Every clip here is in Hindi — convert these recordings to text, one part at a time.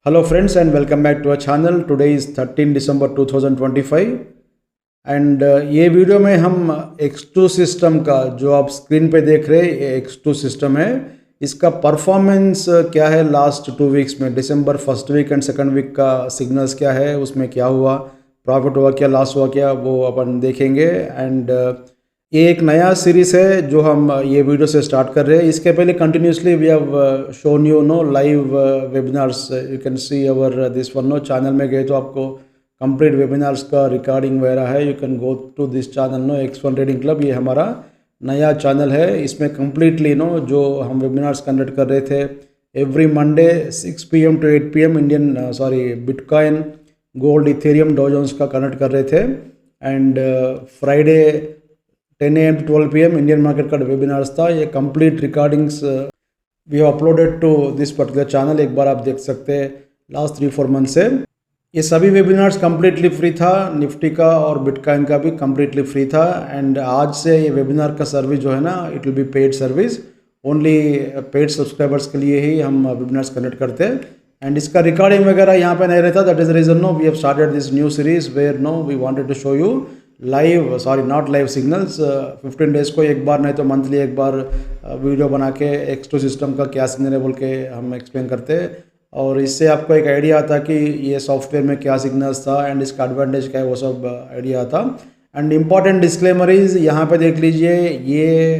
Hello friends and welcome back to our channel. Today is 13 December 2025 and ये वीडियो में हम X2 सिस्टम का जो आप स्क्रीन पे देख रहे हैं ये X2 सिस्टम है। इसका परफॉर्मेंस क्या है लास्ट 2 वीक्स में, दिसंबर first week and second week का सिग्नल्स क्या है, उसमें क्या हुआ, प्रॉफिट हुआ क्या, लॉस हुआ क्या, वो अपन देखेंगे। एंड ये एक नया सीरीज है जो हम ये वीडियो से स्टार्ट कर रहे हैं। इसके पहले continuously we have shown you know live webinars, you can see our this one no. Channel में गए तो आपको कंप्लीट वेबिनार्स का रिकॉर्डिंग वगैरह है। You can go to this channel no, X1 trading club. ये हमारा नया चैनल है। इसमें कम्प्लीटली नो जो हम वेबिनार्स कंडक्ट कर रहे थे every Monday 6 PM to 8 PM Indian Bitcoin, gold, Ethereum, Dow Jones का कंडक्ट कर रहे थे। And Friday 10 AM to 12 PM Indian market का वेबिनार्स था। ये complete recordings we have uploaded to this particular channel. एक बार आप देख सकते हैं लास्ट 3-4 मंथ से। ये सभी वेबिनार्स कम्प्लीटली फ्री था, निफ्टी का और बिटकॉइन का भी कम्प्लीटली फ्री था। एंड आज से ये वेबिनार का सर्विस जो है ना, it will be paid service, only paid subscribers के लिए ही हम वेबिनार्स कंडक्ट करते हैं। एंड इसका रिकॉर्डिंग वगैरह यहाँ पे नहीं रहता। That is the reason no we have started this new series where no we wanted to show you live, sorry not live signals. 15 days को एक बार, नहीं तो मंथली एक बार वीडियो बना के X2 सिस्टम का क्या सिग्नल है बोल के हम एक्सप्लेन करते हैं। और इससे आपको एक आइडिया आता कि ये सॉफ्टवेयर में क्या सिग्नल्स था एंड इसका एडवांटेज क्या है, वो सब आइडिया आता। एंड इम्पॉर्टेंट डिस्क्लेमरीज यहाँ पे देख लीजिए। ये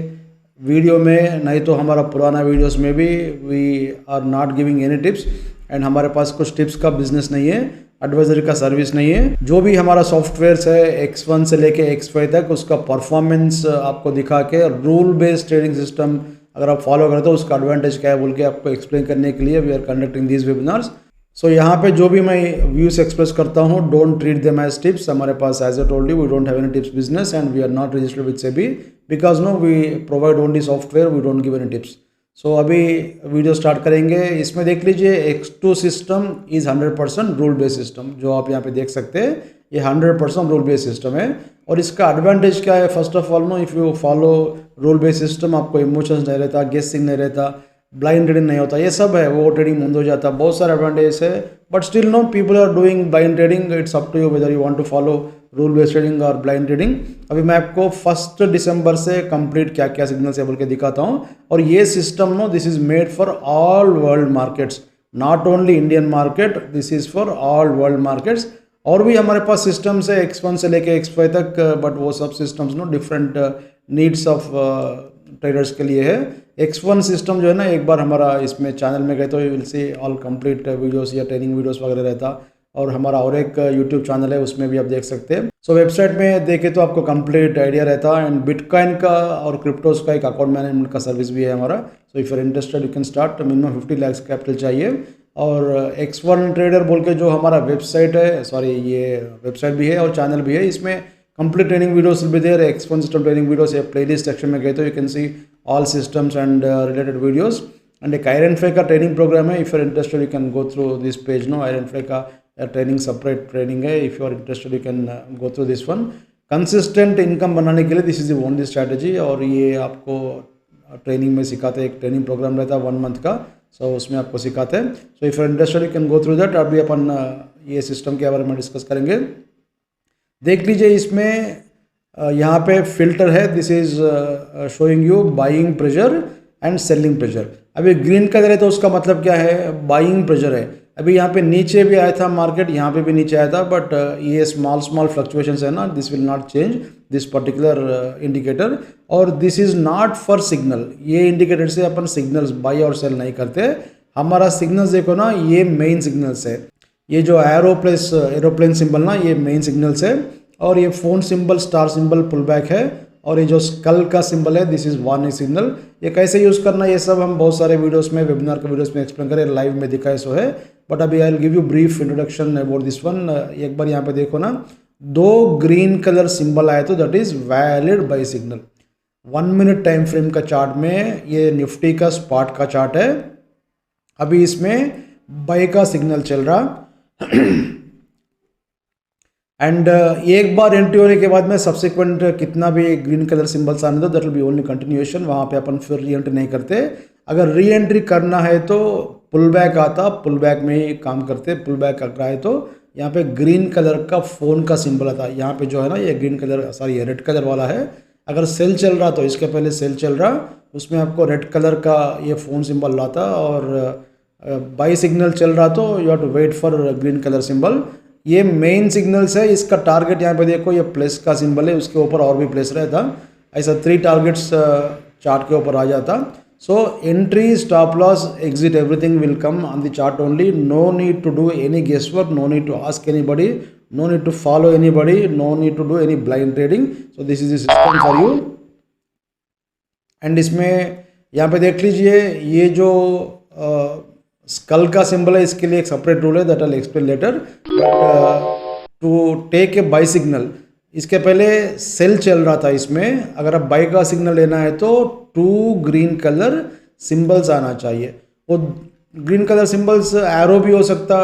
वीडियो में नहीं तो हमारा पुराना वीडियोस में भी we are not giving any tips. And हमारे पास कुछ टिप्स का बिजनेस नहीं है, एडवाइजरी का सर्विस नहीं है। जो भी हमारा सॉफ्टवेयर है X1 से लेके X5 तक, उसका परफॉर्मेंस आपको दिखा के रूल बेस्ड ट्रेडिंग सिस्टम अगर आप फॉलो करते हो उसका एडवांटेज क्या है बोल के आपको एक्सप्लेन करने के लिए we are conducting these webinars. So यहाँ पे जो भी मैं व्यूज एक्सप्रेस करता हूँ, don't treat them as tips. हमारे पास as I told you we don't have any tips business and we are not registered with SEBI because no we provide only software, we don't give any tips. So अभी वीडियो स्टार्ट करेंगे। इसमें देख लीजिए X2 system is 100% rule based system. जो आप यहाँ पे देख सकते हैं ये 100% रूल बेस्ड सिस्टम है। और इसका एडवांटेज क्या है, first of all know if you follow rule based system आपको इमोशंस नहीं रहता, गेसिंग नहीं रहता, ब्लाइंड ट्रेडिंग नहीं होता, ये सब है, वो ट्रेडिंग बंद हो जाता, बहुत सारे एडवांटेज है। But still no people are doing blind trading. It's up to you whether you want to follow rule based trading और ब्लाइंड ट्रेडिंग। अभी मैं आपको 1 दिसंबर से कंप्लीट क्या क्या सिग्नल्स है बोल के दिखाता हूँ। और ये system no this is made for all world markets, not only Indian market, this is for all world markets. और भी हमारे पास सिस्टम्स है X1 से लेके X5 तक, बट वो सब systems no different needs of traders के लिए है। X1 सिस्टम जो है ना, एक बार हमारा इसमें चैनल में गए तो you will see all complete videos या ट्रेनिंग वीडियोस वगैरह रहता। और हमारा और एक यूट्यूब चैनल है उसमें भी आप देख सकते हैं। सो वेबसाइट में देखे तो आपको कंप्लीट आइडिया रहता। एंड बिटकॉइन का और क्रिप्टोज का एक अकाउंट मैनेजमेंट का सर्विस भी है हमारा। So if you are interested you can start. Minimum 50 lakh capital चाहिए। और X1 ट्रेडर बोल के जो हमारा वेबसाइट है, सॉरी ये वेबसाइट भी है और चैनल भी है, इसमें complete training videos will be there. X1 system training videos ये प्लेलिस्ट सेक्शन में गए तो you can see all systems and related videos. And एक आयरन फ्लाई का ट्रेनिंग प्रोग्राम है। If you are interested you can go through this page no. Iron fly का ट्रेनिंग सेपरेट ट्रेनिंग है। If you are interested you can go through this one. Consistent income बनाने के लिए this is the only strategy. और ये आपको ट्रेनिंग में सिखाते हैं। एक ट्रेनिंग प्रोग्राम रहता है 1 मंथ का, सो उसमें आपको सिखाते हैं। So if you are interested you can go through that. अभी अपन ये सिस्टम के बारे में डिस्कस करेंगे। देख लीजिए इसमें यहाँ पे फिल्टर है, this is showing you buying pressure and selling pressure. अभी ग्रीन कलर है तो उसका मतलब क्या है, बाइंग प्रेशर है। अभी यहाँ पे नीचे भी आया था मार्केट, यहाँ पे भी नीचे आया था, बट ये स्मॉल फ्लक्चुएशंस है ना, this will not change this particular indicator. और this is not for signal. ये इंडिकेटर से अपन सिग्नल्स बाई और सेल नहीं करते। हमारा सिग्नल्स देखो ना, ये मेन सिग्नल्स है। ये जो एरोप्लेन सिंबल ना, ये मेन सिग्नल्स है। और ये phone symbol, star symbol pull back है। और ये जो स्कल का सिंबल है दिस इज वार्निंग सिग्नल। ये कैसे यूज़ करना, ये सब हम बहुत सारे वीडियोस में, वेबिनार के वीडियोस में एक्सप्लेन करें, लाइव में दिखाए सो है। बट अभी I will give you brief introduction about this one. एक बार यहाँ पे देखो ना, 2 ग्रीन कलर सिंबल आए तो that is valid by signal. 1 minute time frame का चार्ट में ये निफ्टी का स्पॉट का चार्ट है। अभी इसमें बाई का सिग्नल चल रहा। एंड एक बार एंट्री होने के बाद में सब्सिक्वेंट कितना भी ग्रीन कलर सिंबल्स आने दो, that will B only continuation. वहाँ पे अपन फिर री एंट्री नहीं करते। अगर री एंट्री करना है तो पुल बैक आता, पुल बैक में ही काम करते। पुल बैक कर रहा है तो यहाँ पे ग्रीन कलर का फ़ोन का सिंबल आता है। यहाँ पे जो है ना ये ग्रीन कलर, सॉरी ये रेड कलर वाला है। अगर सेल चल रहा तो इसके पहले सेल चल रहा, उसमें आपको रेड कलर का ये फ़ोन सिंबल लाता, और बाई सिग्नल चल रहा तो you have to wait for green colour symbol. ये मेन सिग्नल्स है। इसका टारगेट यहाँ पे देखो, ये प्लस का सिंबल है, उसके ऊपर और भी प्लस रहता। ऐसा 3 टारगेट्स चार्ट के ऊपर आ जाता। So entry, stop loss, exit, everything will come on the chart only. No need to do any guess work, no need to ask anybody, no need to follow anybody, no need to do any blind trading. So this is the system for you. And इसमें यहाँ पे देख लीजिए, ये जो स्कल का सिंबल है, इसके लिए एक सेपरेट रूल है, that I will explain later. But to take a buy signal, इसके पहले सेल चल रहा था इसमें। अगर आप बाई का सिग्नल लेना है तो 2 ग्रीन कलर सिंबल्स आना चाहिए। वो ग्रीन कलर सिंबल्स एरो भी हो सकता,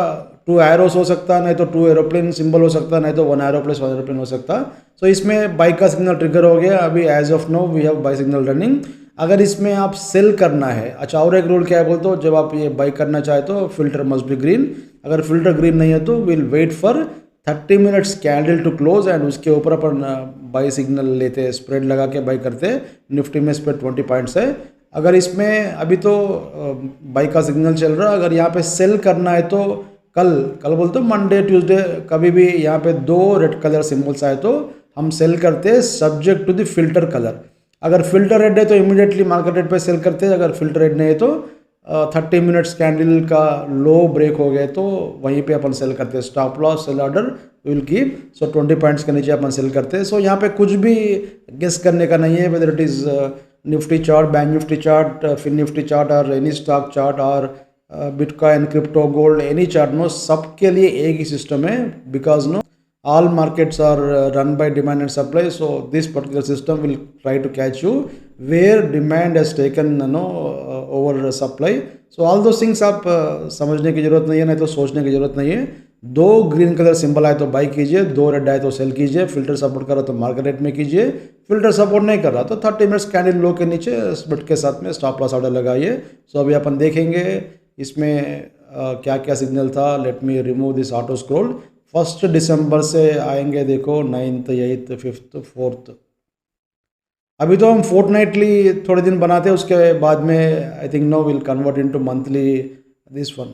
2 एरोस हो सकता, नहीं तो 2 एरोप्लेन सिंबल हो सकता, नहीं तो 1 एरो प्लस 1 एरोप्लेन हो सकता। सो इसमें बाई का सिग्नल ट्रिगर हो गया। अभी as of no we have buy signal running. अगर इसमें आप सेल करना है, अच्छा और एक रूल क्या है बोलते हो, जब आप ये बाई करना चाहे तो फिल्टर मस्ट बी ग्रीन। अगर फिल्टर ग्रीन नहीं है तो will wait for 30 minutes candle to close, and उसके ऊपर अपन बाई सिग्नल लेते, स्प्रेड लगा के बाई करते। निफ्टी में स्प्रेड 20 पॉइंट्स है। अगर इसमें अभी तो बाई का सिग्नल चल रहा, अगर यहाँ पे सेल करना है तो कल बोलते मंडे ट्यूसडे कभी भी यहाँ पे 2 रेड कलर सिंबल्स आए तो हम सेल करते, subject to the filter colour. अगर फिल्टर रेड है तो इमीडिएटली मार्केट रेट पे सेल करते हैं। अगर फिल्टर रेड नहीं है तो 30 मिनट्स कैंडल का लो ब्रेक हो गए तो वहीं पे अपन सेल करते हैं। Stop loss, sell order will keep. So 20 points के नीचे अपन सेल करते हैं। सो यहाँ पे कुछ भी गेस करने का नहीं है, whether it is Nifty chart, bank Nifty chart, fin Nifty chart, और एनी स्टॉक चार्ट, और bitcoin, crypto, gold, any chart, no, सबके लिए एक ही सिस्टम है। Because no all markets are run by demand and supply, so this particular system will try to catch you where demand has taken over supply. So all those things आप समझने की जरूरत नहीं है, नहीं तो सोचने की जरूरत नहीं है। 2 ग्रीन कलर सिंबल आए तो बाई कीजिए, 2 रेड आए तो सेल कीजिए। फिल्टर सपोर्ट कर रहा तो मार्केट रेट में कीजिए, फिल्टर सपोर्ट नहीं कर रहा तो 30 मिनट्स कैंडल लो के नीचे स्प्लिट के साथ में स्टॉप लॉस ऑर्डर लगाइए। सो अभी अपन देखेंगे इसमें क्या क्या सिग्नल था। Let me remove this auto scroll. 1 दिसंबर से आएंगे, देखो 9th, 8th, 5th, 4th। अभी तो हम फोर्टनाइटली थोड़े दिन बनाते हैं, उसके बाद में I think no will convert into monthly this one.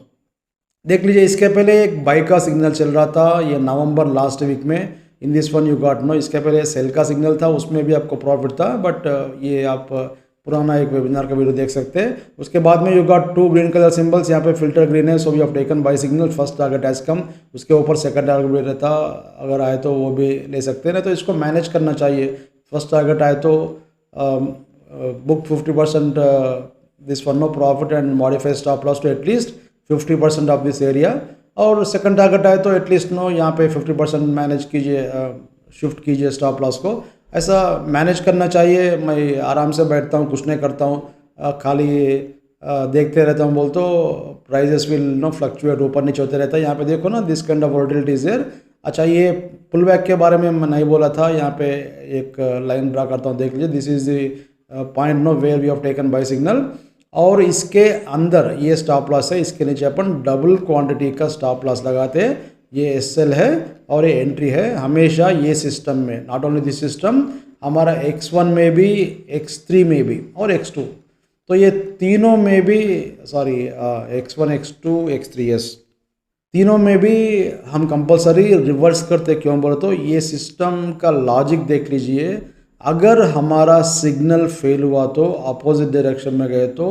देख लीजिए, इसके पहले एक बाई का सिग्नल चल रहा था, ये नवंबर लास्ट वीक में। In this one you got no. इसके पहले सेल का सिग्नल था, उसमें भी आपको प्रॉफिट था, बट ये आप पुराना एक वेबिनार का वीडियो देख सकते हैं। उसके बाद में you got 2 green colour symbols, यहाँ पे फिल्टर ग्रीन है, so we have taken buy signal. First target has come, उसके ऊपर सेकंड टारगेट भी रहता, अगर आए तो वो भी ले सकते हैं, ना तो इसको मैनेज करना चाहिए। फर्स्ट टारगेट आए तो book 50% this one no profit and modify stop loss to at least 50% of this area. और सेकंड टारगेट आए तो एटलीस्ट नो यहाँ पे 50% मैनेज कीजिए, शिफ्ट कीजिए स्टॉप लॉस को। ऐसा मैनेज करना चाहिए। मैं आराम से बैठता हूँ, कुछ नहीं करता हूँ, खाली देखते रहता हूँ। बोल तो प्राइजेस विल नो फ्लक्चुएट, ऊपर नीचे होते रहता है। यहाँ पे देखो ना, this kind of volatility is there. अच्छा, ये पुल बैक के बारे में मैं नहीं बोला था, यहाँ पे एक लाइन ड्रा करता हूँ, देख लीजिए। This is the point no where we have taken buy signal, और इसके अंदर ये स्टॉप लॉस है, इसके नीचे अपन डबल क्वांटिटी का स्टॉप लॉस लगाते हैं। ये एसएल है और ये एंट्री है। हमेशा ये सिस्टम में, नॉट ओनली दिस सिस्टम, हमारा X1 में भी, X3 में भी और X2, तो ये तीनों में भी, sorry X1, X2, X3, yes, तीनों में भी हम कंपलसरी रिवर्स करते। क्यों बोले तो ये सिस्टम का लॉजिक देख लीजिए। अगर हमारा सिग्नल फेल हुआ तो अपोजिट डायरेक्शन में गए तो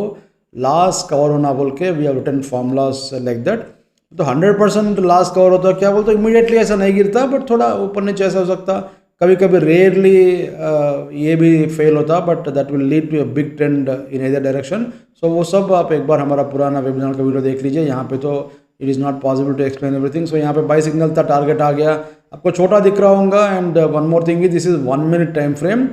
लॉस कवर होना बोल के we have written formulas like that. तो 100% लॉस कवर होता है, क्या बोलते हैं, इमीडिएटली ऐसा नहीं गिरता, बट थोड़ा ऊपर नीचे ऐसा हो सकता। कभी कभी रेयरली ये भी फेल होता, but that will lead to a big trend in other direction. So वो सब आप एक बार हमारा पुराना वेबिनार का वीडियो देख लीजिए। यहाँ पे तो it is not possible to explain everything. So यहाँ पे बाई सिग्नल था, टारगेट आ गया, आपको छोटा दिख रहा होगा। And one more thing is, this is 1 minute time frame.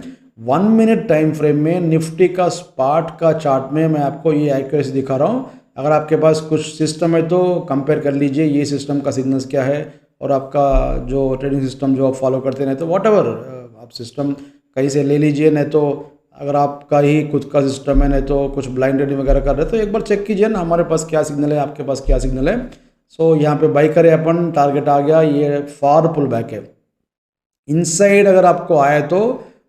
1 minute time frame में निफ्टी का स्पॉट का चार्ट में मैं आपको ये एक्यूरेसी दिखा रहा हूँ। अगर आपके पास कुछ सिस्टम है तो कंपेयर कर लीजिए ये सिस्टम का सिग्नल्स क्या है और आपका जो ट्रेडिंग सिस्टम जो आप फॉलो करते हैं, तो वॉट एवर आप सिस्टम कहीं से ले लीजिए, नहीं तो अगर आपका ही खुद का सिस्टम है, नहीं तो कुछ ब्लाइंड ट्रेडिंग वगैरह कर रहे हो तो एक बार चेक कीजिए ना हमारे पास क्या सिग्नल है, आपके पास क्या सिग्नल है। सो यहाँ पे बाई करें अपन, टारगेट आ गया, ये फार पुल बैक है। इनसाइड अगर आपको आए तो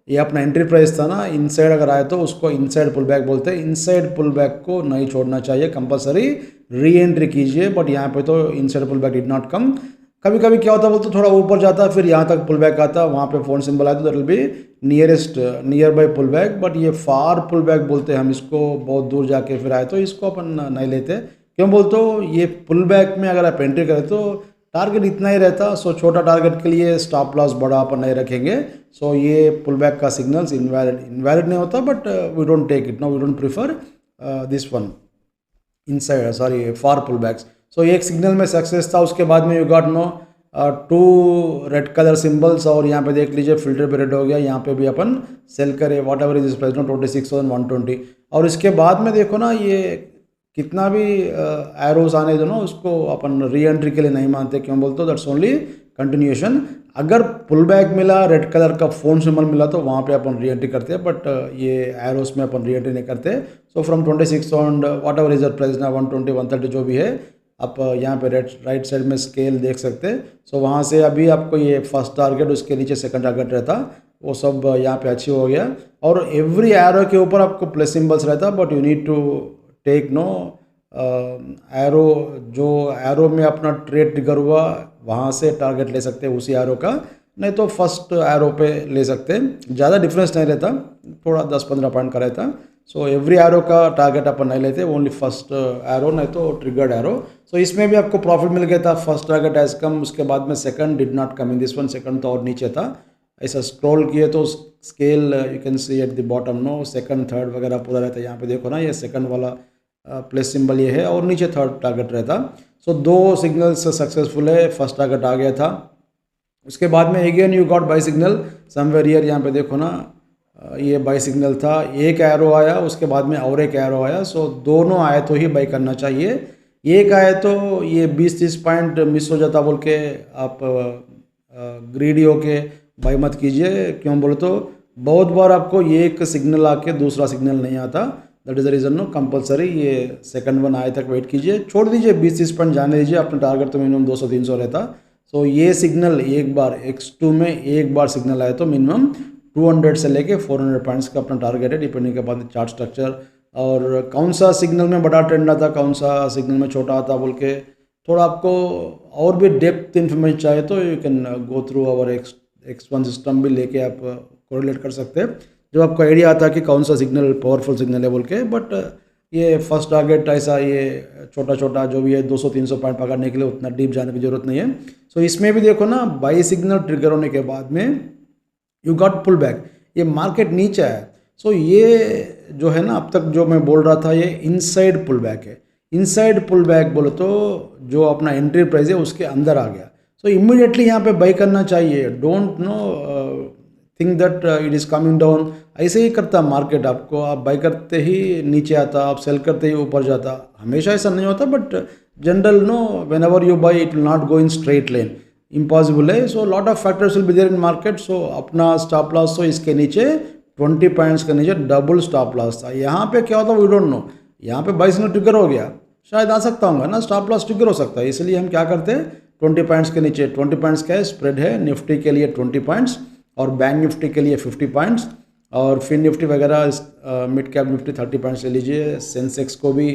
ये अपना एंट्री प्राइस था ना, इनसाइड अगर आए तो उसको इनसाइड पुल बैक बोलते हैं। इनसाइड पुल बैक को नहीं छोड़ना चाहिए, कंपलसरी री एंट्री कीजिए। बट यहाँ पे तो inside pull back did not come. कभी कभी क्या होता है बोलते थोड़ा ऊपर जाता है, फिर यहाँ तक पुल बैक आता है, वहाँ पे फोन सिंबल आया तो that will be near buy pull back. But ये फार पुल बैक बोलते हैं हम इसको, बहुत दूर जाके फिर आए तो इसको अपन नहीं लेते। क्यों बोलते हो, ये पुल बैक में अगर आप एंट्री करें तो टारगेट इतना ही रहता। सो छोटा टारगेट के लिए स्टॉप लॉस बड़ा अपन नहीं रखेंगे। सो ये पुल बैक का सिग्नल्स इनवैलिड नहीं होता, but we don't take it, no we don't prefer this one inside, sorry far pull backs. So एक सिग्नल में सक्सेस था, उसके बाद में you got no 2 red colour symbols, और यहाँ पे देख लीजिए फिल्टर पे रेड हो गया। यहाँ पे भी अपन सेल करे whatever is price no 26,120। और इसके बाद में देखो ना, ये कितना भी एरोस आने दो ना, उसको अपन री एंट्री के लिए नहीं मानते। क्यों बोलते हो, दैट्स ओनली कंटिन्यूएशन। अगर पुल बैक मिला, रेड कलर का फोन सिंबल मिला तो वहाँ पे अपन री एंट्री करते हैं, बट ये एरोस में अपन री एंट्री नहीं करते। सो फ्रॉम 26 और वॉट एवर इज प्राइस ना 120 130 जो भी है, आप यहाँ पे राइट साइड में स्केल देख सकते हैं। सो वहाँ से अभी आपको ये फर्स्ट टारगेट, उसके नीचे सेकंड टारगेट रहता, वो सब यहाँ पे अचीव हो गया। और एवरी एरो के ऊपर आपको प्लस सिंबल्स रहता, but you need to take no arrow, जो एरो में अपना ट्रेड ट्रिगर हुआ वहाँ से टारगेट ले सकते हैं उसी एरो का, नहीं तो फर्स्ट एरो पे ले सकते हैं। ज़्यादा डिफरेंस नहीं रहता, थोड़ा 10-15 पॉइंट का रहता। सो एवरी एरो का टारगेट अपन नहीं लेते, ओनली फर्स्ट एरो नहीं तो ट्रिगर्ड एरो। सो इसमें भी आपको प्रॉफिट मिल गया था, फर्स्ट टारगेट एज कम, उसके बाद में second did not come in this one, second तो और नीचे था। ऐसा स्क्रॉल किए तो scale you can see at the bottom no, second third वगैरह पूरा रहता है। यहाँ पे देखो ना, ये सेकंड वाला प्लस सिंबल ये है, और नीचे थर्ड टारगेट रहता। सो 2 सिग्नल्स सक्सेसफुल है, फर्स्ट टारगेट आ गया था। उसके बाद में again you got by signal somewhere here, यहाँ पे देखो ना, ये बाई सिग्नल था, एक एरो आया, उसके बाद में और एक एरो आया। सो दोनों आए तो ही बाई करना चाहिए, एक आए तो ये 20-30 पॉइंट मिस हो जाता बोल के आप ग्रीडी होके बाई मत कीजिए। क्यों बोले तो बहुत बार आपको एक सिग्नल आके दूसरा सिग्नल नहीं आता, that is the reason no, compulsory ये सेकंड वन आए तक वेट कीजिए, छोड़ दीजिए 20-30 पॉइंट जाने दीजिए, अपना टारगेट तो मिनिमम 200-300 रहता। सो ये सिग्नल एक बार X2 में एक बार सिग्नल आए तो मिनिमम 200 से लेके 400 पॉइंट्स का अपना टारगेट है, डिपेंडिंग अपॉन चार्ट स्ट्रक्चर और कौन सा सिग्नल में बड़ा ट्रेंड आता, कौन सा सिग्नल में छोटा आता बोल के। थोड़ा आपको और भी डेप्थ इन्फॉर्मेशन चाहिए तो you can go through our X1 system भी लेके आप कोरिलेट कर सकते हैं, जब आपको आइडिया आता है कि कौन सा सिग्नल पावरफुल सिग्नल है बोल के। बट ये फर्स्ट टारगेट ऐसा ये छोटा छोटा जो भी है 200-300 पॉइंट पकड़ने के लिए उतना डीप जाने की जरूरत नहीं है। सो इसमें भी देखो ना, बाई सिग्नल ट्रिगर होने के बाद में यू गॉट पुल बैक, ये मार्केट नीचे है। सो ये जो है ना, अब तक जो मैं बोल रहा था ये इनसाइड पुल बैक है। इनसाइड पुल बैक बोले तो जो अपना एंट्री प्राइस है उसके अंदर आ गया, सो इमीडिएटली यहाँ पे बाई करना चाहिए। Don't know think that it is coming down, ऐसे ही करता मार्केट आपको, आप बाई करते ही नीचे आता, आप सेल करते ही ऊपर जाता, हमेशा ऐसा नहीं होता, but general no whenever you buy it will not go in straight line, impossible है। So lot of factors will be there in market. So अपना स्टॉप लॉस तो इसके नीचे 20 पॉइंट्स के नीचे डबल स्टॉप लॉस था। यहाँ पे क्या होता वी डोंट नो, यहाँ पे 22 में ट्रिगर हो गया, शायद आ सकता हूँ ना, स्टॉप लॉस ट्रिगर हो सकता है, इसलिए हम क्या करते हैं 20 पॉइंट्स के नीचे, 20 पॉइंट्स क्या है स्प्रेड है, निफ्टी के लिए 20 पॉइंट्स और बैंक निफ्टी के लिए 50 पॉइंट्स और फिन निफ्टी वगैरह मिड कैप निफ्टी 30 पॉइंट्स ले लीजिए, सेंसेक्स को भी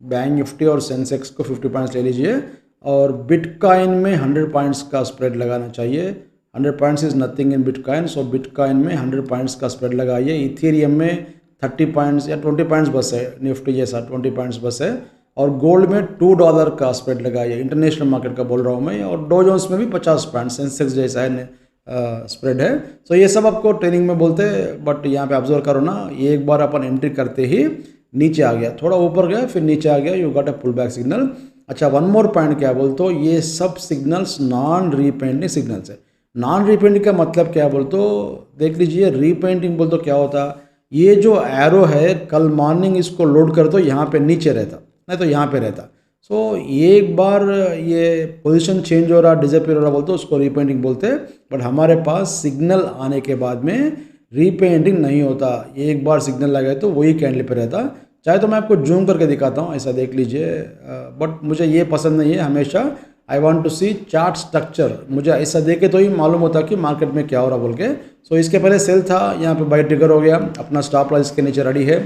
बैंक निफ्टी और सेंसेक्स को 50 पॉइंट्स ले लीजिए और बिटकॉइन में 100 पॉइंट्स का स्प्रेड लगाना चाहिए। 100 points is nothing in bitcoin, so bitcoin में 100 पॉइंट्स का स्प्रेड लगाइए। इथेरियम में 30 पॉइंट्स या 20 पॉइंट्स बस है, निफ्टी जैसा 20 पॉइंट्स बस है। और गोल्ड में $2 का स्प्रेड लगाइए, इंटरनेशनल मार्केट का बोल रहा हूँ मैं। और डो जोन्स में भी 50 पॉइंट सेंसेक्स जैसा है स्प्रेड है। सो ये सब आपको ट्रेनिंग में बोलते हैं, बट यहाँ पे ऑब्जर्व करो ना, एक बार अपन एंट्री करते ही नीचे आ गया, थोड़ा ऊपर गया फिर नीचे आ गया, you got a pull back signal. अच्छा, वन मोर पॉइंट क्या बोलते हो, ये सब सिग्नल्स नॉन रीपेंटिंग सिग्नल्स है। नॉन रीपेंटिंग का मतलब क्या बोलते हो, देख लीजिए, रीपेंटिंग बोलते क्या होता, ये जो एरो है कल मॉर्निंग इसको लोड कर दो यहाँ पे नीचे रहता, नहीं तो यहाँ पे रहता। सो एक बार ये पोजीशन चेंज हो रहा, डिसअपीयर हो रहा बोलते उसको रीपेंटिंग बोलते हैं। बट हमारे पास सिग्नल आने के बाद में रीपेंटिंग नहीं होता, एक बार सिग्नल लगे तो वही कैंडल पे रहता। चाहे तो मैं आपको जूम करके दिखाता हूँ, ऐसा देख लीजिए, बट मुझे ये पसंद नहीं है। हमेशा I want to see chart structure, मुझे ऐसा देखे तो ही मालूम होता कि मार्केट में क्या हो रहा बोल के। सो इसके पहले सेल था, यहाँ पे बाई ट्रिगर हो गया, अपना स्टॉप लॉस इसके नीचे रेडी है।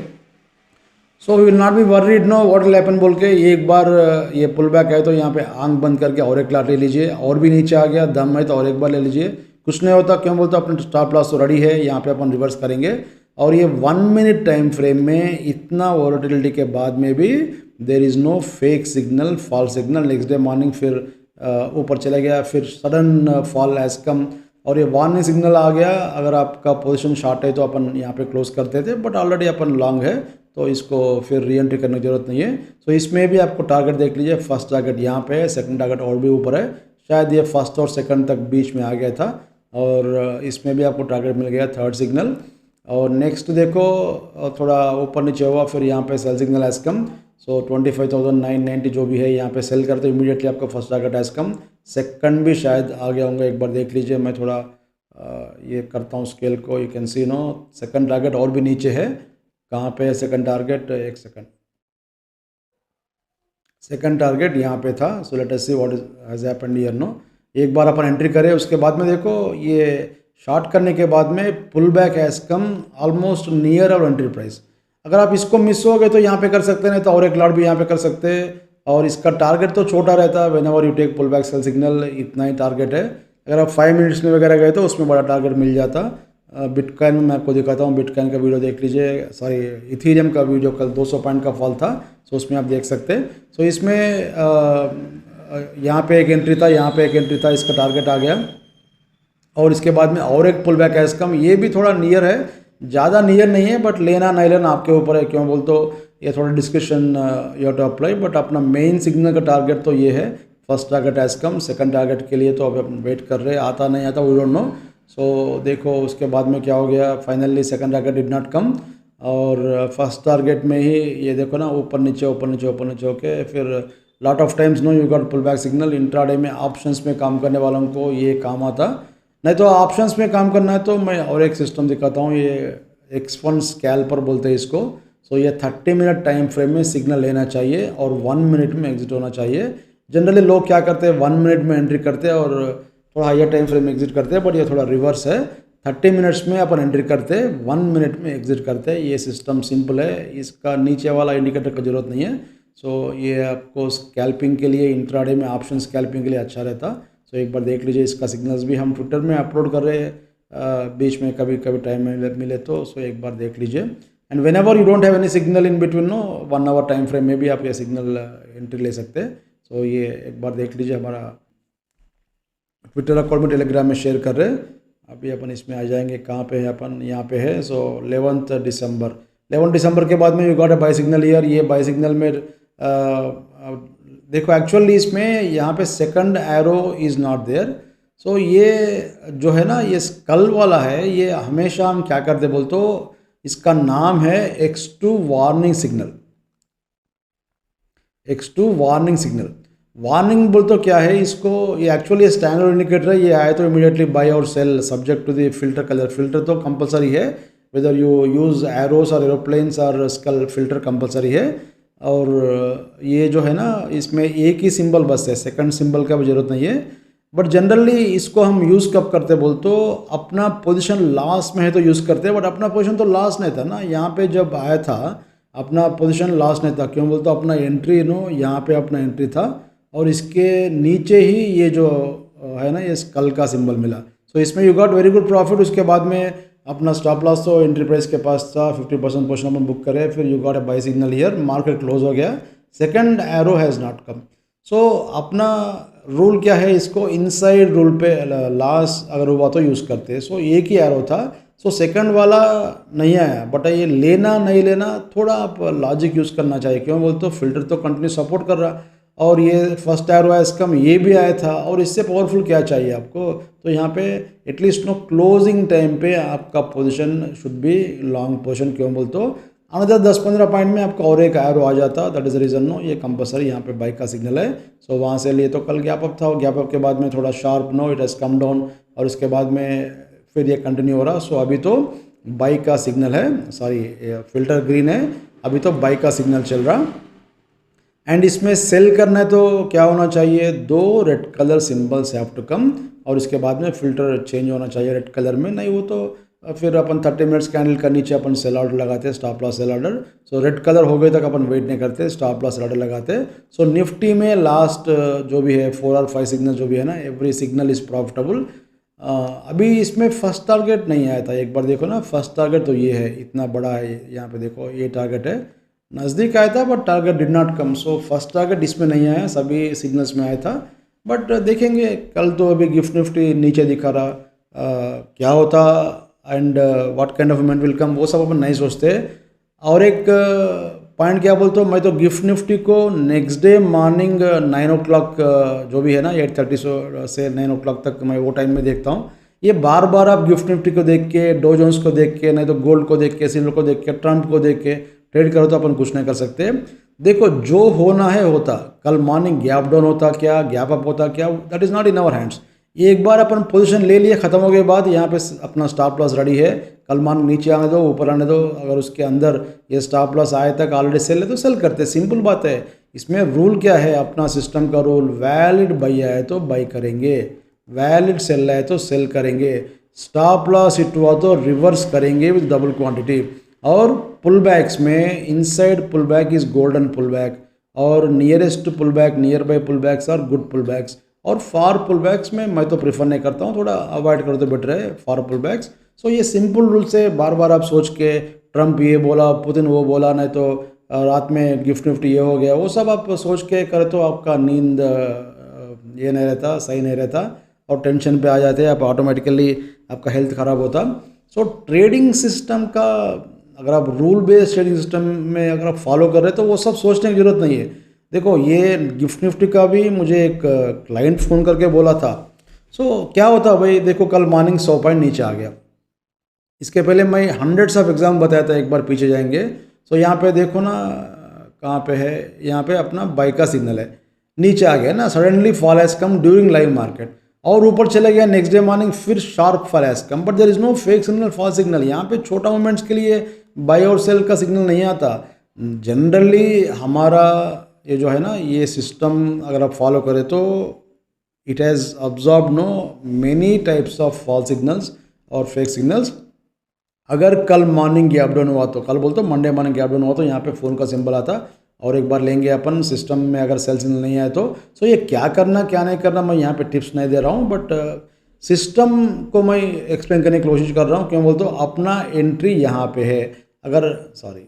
So we will not be worried no what will happen बोल के। एक बार ये पुल बैक है तो यहाँ पे आंख बंद करके और एक लाट ले लीजिए, और भी नीचे आ गया दम है तो और एक बार ले लीजिए, कुछ नहीं होता। क्यों बोलते अपने स्टॉप लॉस तो रेडी है, यहाँ पे अपन रिवर्स करेंगे। और ये 1 मिनट टाइम फ्रेम में इतना वॉलेटिलिटी के बाद में भी there is no fake signal, false signal. Next day morning फिर ऊपर चला गया, फिर सडन फॉल एज कम, और ये वार्निंग सिग्नल आ गया। अगर आपका पोजीशन शॉर्ट है तो अपन यहाँ पे क्लोज करते थे, बट ऑलरेडी अपन लॉन्ग है तो इसको फिर री एंट्री करने की जरूरत नहीं है। सो इसमें भी आपको टारगेट देख लीजिए, फर्स्ट टारगेट यहाँ पे है, सेकंड टारगेट और भी ऊपर है, शायद ये फर्स्ट और सेकंड तक बीच में आ गया था, और इसमें भी आपको टारगेट मिल गया थर्ड सिग्नल। और नेक्स्ट देखो थोड़ा ऊपर नीचे हुआ, फिर यहाँ पे सेल सिग्नल एज कम। सो 25,990 जो भी है यहाँ पे सेल करते इमीडिएटली आपका first target has come, second भी शायद आ गया होंगे, एक बार देख लीजिए। मैं थोड़ा ये करता हूँ स्केल को, you can see no second target और भी नीचे है। कहाँ पे है सेकंड टारगेट, एक सेकंड, सेकंड टारगेट यहाँ पे था। So let us see what has happened here no. एक बार अपन एंट्री करें, उसके बाद में देखो ये शॉर्ट करने के बाद में pull back has come almost near और एंट्री प्राइस। अगर आप इसको मिस हो गए तो यहाँ पे कर सकते हैं, नहीं तो और एक लॉट भी यहाँ पे कर सकते हैं। और इसका टारगेट तो छोटा रहता है, whenever you take pull back sell signal इतना ही टारगेट है। अगर आप 5 मिनट्स में वगैरह गए तो उसमें बड़ा टारगेट मिल जाता। बिटकॉइन में मैं आपको दिखाता हूँ, बिटकॉइन का वीडियो देख लीजिए, सॉरी इथीरियम का वीडियो, कल 200 पॉइंट का फॉल था, सो उसमें आप देख सकते हैं। सो इसमें यहाँ पे एक एंट्री था, यहाँ पे एक एंट्री था, इसका टारगेट आ गया, और इसके बाद में और एक पुल बैक है कम, ये भी थोड़ा नियर है, ज़्यादा नियर नहीं है, बट लेना नहीं लेना आपके ऊपर है। क्यों बोल तो ये थोड़ा discussion you have to apply, but अपना मेन सिग्नल का टारगेट तो ये है, first target has come. Second target के लिए तो अब अपन वेट कर रहे हैं, आता नहीं आता वी डोंट नो। सो देखो उसके बाद में क्या हो गया, finally second target did not कम, और फर्स्ट टारगेट में ही ये देखो ना ऊपर नीचे ऊपर नीचे ऊपर नीचे होके फिर lot of times no you got pull back signal. Intraday में ऑप्शंस में काम करने वालों को ये काम आता, नहीं तो ऑप्शंस में काम करना है तो मैं और एक सिस्टम दिखाता हूँ, ये एक्सपॉन्स स्कैल्पर बोलते हैं इसको। सो ये 30 मिनट टाइम फ्रेम में सिग्नल लेना चाहिए और 1 मिनट में एग्जिट होना चाहिए। जनरली लोग क्या करते हैं 1 मिनट में एंट्री करते हैं और थोड़ा हायर टाइम फ्रेम में एग्जिट करते हैं, बट ये थोड़ा रिवर्स है, 30 मिनट्स में अपन एंट्री करते हैं, 1 मिनट में एग्जिट करते हैं। ये सिस्टम सिंपल है, इसका नीचे वाला इंडिकेटर की जरूरत नहीं है। सो ये आपको स्कैल्पिंग के लिए, इंट्राडे में ऑप्शन स्कैल्पिंग के लिए अच्छा रहता। सो एक बार देख लीजिए, इसका सिग्नल्स भी हम ट्विटर में अपलोड कर रहे हैं, बीच में कभी कभी टाइम मिले तो। सो एक बार देख लीजिए, and whenever you don't have any signal in between no 1 hour time frame में भी आप ये सिग्नल एंट्री ले सकते हैं। सो ये एक बार देख लीजिए, हमारा ट्विटर अकाउंट में टेलीग्राम में शेयर कर रहे हैं। अभी अपन इसमें आ जाएंगे, कहाँ पे है अपन, यहाँ पे है। सो 11 दिसंबर के बाद में you got a buy signal here. ये बाय सिग्नल में देखो एक्चुअली इसमें यहाँ पे second arrow is not there. So ये जो है ना, ये स्कल वाला है, ये हमेशा हम क्या करते बोल तो इसका नाम है X2 warning signal. X2 warning signal, warning बोल तो क्या है इसको, ये एक्चुअली स्टैंडर्ड इंडिकेटर है। ये आए तो इमीडिएटली बाय और sell subject to the filter colour. Filter तो कंपलसरी है, वेदर यू यूज़ एरोस और एरोप्लेन्स और स्कल, फिल्टर कंपलसरी है। और ये जो है ना, इसमें एक ही सिंबल बस है, सेकंड सिंबल का भी जरूरत नहीं है। बट जनरली इसको हम यूज़ कब करते बोल तो अपना पोजीशन लास्ट में है तो यूज़ करते हैं, बट अपना पोजीशन तो लास्ट नहीं था ना। यहाँ पे जब आया था अपना पोजीशन लास्ट नहीं था, क्यों बोलते अपना एंट्री नो यहाँ पे अपना एंट्री था, और इसके नीचे ही ये जो है ना, ये स्कल का सिंबल मिला। सो इसमें you got very good profit. उसके बाद में अपना स्टॉप लॉस तो एंट्री प्राइस के पास था, 50% पोर्शन अपन बुक करे, फिर you got a buy signal here, market close हो गया, second arrow has not come. So अपना रूल क्या है, इसको इनसाइड रूल पे लास्ट अगर हुआ तो यूज़ करते हैं। सो एक ही एरो था, सो सेकंड वाला नहीं आया, बट ये लेना नहीं लेना थोड़ा आप लॉजिक यूज़ करना चाहिए। क्यों बोलते तो फिल्टर तो कंटिन्यू सपोर्ट कर रहा, और ये फर्स्ट एरो है इसका ये भी आया था, और इससे पावरफुल क्या चाहिए आपको। तो यहाँ पे एटलीस्ट नो क्लोजिंग टाइम पे आपका position should be long position. क्यों बोलते तो अनदर 10-15 पॉइंट में आपका और एक एरो आ जाता, that is the reason no ये कंपलसरी यहाँ पे बाई का सिग्नल है। सो वहाँ से लिए तो कल गैप अप था, गैप अप के बाद में थोड़ा sharp no it has come down, और उसके बाद में फिर ये कंटिन्यू हो रहा। सो अभी तो बाई का सिग्नल है, सॉरी फिल्टर ग्रीन है, अभी तो बाई का सिग्नल चल रहा। एंड इसमें सेल करना है तो क्या होना चाहिए, 2 red colour symbols have to come, और इसके बाद में फिल्टर चेंज होना चाहिए रेड कलर में, नहीं वो तो फिर अपन 30 मिनट्स कैंडल का नीचे अपन सेल ऑर्डर लगाते हैं, स्टॉप लॉस सेल ऑर्डर। सो रेड कलर हो गए तक अपन वेट नहीं करते, स्टॉप लॉस सेल ऑर्डर लगाते हैं। सो निफ्टी में लास्ट जो भी है 4 और 5 सिग्नल जो भी है ना, एवरी सिग्नल इज़ प्रॉफिटेबल। अभी इसमें फर्स्ट टारगेट नहीं आया था, एक बार देखो ना, फर्स्ट टारगेट तो ये है, इतना बड़ा है, यहाँ पे देखो ये टारगेट है, नज़दीक आया था but target did not come. So first target इसमें नहीं आया, सभी सिग्नल्स में आया था। बट देखेंगे कल तो अभी गिफ्ट निफ्टी नीचे दिखा रहा, क्या होता and what kind of movement will come, वो सब अपन नहीं सोचते। और एक पॉइंट क्या बोलते हो, मैं तो गिफ्ट निफ्टी को नेक्स्ट डे मॉर्निंग 9 o'clock जो भी है ना 8:30 से 9 o'clock तक मैं वो टाइम में देखता हूँ। ये बार बार आप गिफ्ट निफ्टी को देख के, डो जोन्स को देख के, नहीं तो गोल्ड को देख के, सिल्वर को देख के, ट्रम्प को देख के ट्रेड करो तो अपन कुछ नहीं कर सकते। देखो जो होना है होता, कल मॉर्निंग गैप डाउन होता क्या, गैप अप होता क्या, that is not in our hands. एक बार अपन पोजीशन ले लिए, ख़त्म हो गए बाद, यहाँ पे अपना स्टॉप लॉस रेडी है, कल मान नीचे आने दो ऊपर आने दो, अगर उसके अंदर ये स्टॉप लॉस आए तक ऑलरेडी सेल है तो सेल करते, सिंपल बात है। इसमें रूल क्या है, अपना सिस्टम का रूल, वैलिड बाई है तो बाई करेंगे, वैलिड सेल है तो सेल करेंगे, स्टॉप लॉस हिट हुआ तो रिवर्स करेंगे विद डबल क्वांटिटी। और पुल बैक्स में inside pull back is golden pull back, और nearest pull back, near buy pull backs are good pull backs, और फार पुल बैक्स में मैं तो प्रेफर नहीं करता हूँ, थोड़ा अवॉइड करो तो बेटर है फार पुल बैक्स। सो ये सिंपल रूल से बार बार आप सोच के ट्रम्प ये बोला, पुतिन वो बोला, नहीं तो रात में गिफ्ट निफ्टी ये हो गया, वो सब आप सोच के करे तो आपका नींद ये नहीं रहता, सही नहीं रहता, और टेंशन पे आ जाते हैं आप, ऑटोमेटिकली आपका हेल्थ ख़राब होता। सो ट्रेडिंग सिस्टम का अगर आप रूल बेस्ड ट्रेडिंग सिस्टम में अगर आप फॉलो कर रहे हैं तो वो सब सोचने की ज़रूरत नहीं है। देखो ये गिफ्ट निफ्टी का भी मुझे एक क्लाइंट फ़ोन करके बोला था। सो क्या होता भाई, देखो कल मॉर्निंग 100 पॉइंट नीचे आ गया, इसके पहले मैं हंड्रेड्स ऑफ एग्जाम बताया था, एक बार पीछे जाएंगे। सो यहाँ पे देखो ना, कहाँ पे है, यहाँ पे अपना बाई का सिग्नल है, नीचे आ गया ना, suddenly fall has come during live market, और ऊपर चला गया नेक्स्ट डे मॉर्निंग, फिर sharp fall has come, but there is no fake signal, fall signal. यहाँ पे छोटा मूवमेंट्स के लिए बाई और सेल का सिग्नल नहीं आता। जनरली हमारा ये जो है ना, ये सिस्टम अगर आप फॉलो करें तो it has absorb know many types of fall signals और फेक सिग्नल्स। अगर कल मॉर्निंग गैप डाउन हुआ तो, कल बोलते मंडे मॉर्निंग गैप डाउन हुआ तो यहाँ पे फ़ोन का सिंबल आता, और एक बार लेंगे अपन सिस्टम में, अगर सेल सिग्नल नहीं आए तो। सो ये क्या करना क्या नहीं करना मैं यहाँ पे टिप्स नहीं दे रहा हूँ, बट सिस्टम को मैं एक्सप्लेन करने की कोशिश कर रहा हूँ। क्यों बोलते हो, अपना एंट्री यहाँ पे है, अगर सॉरी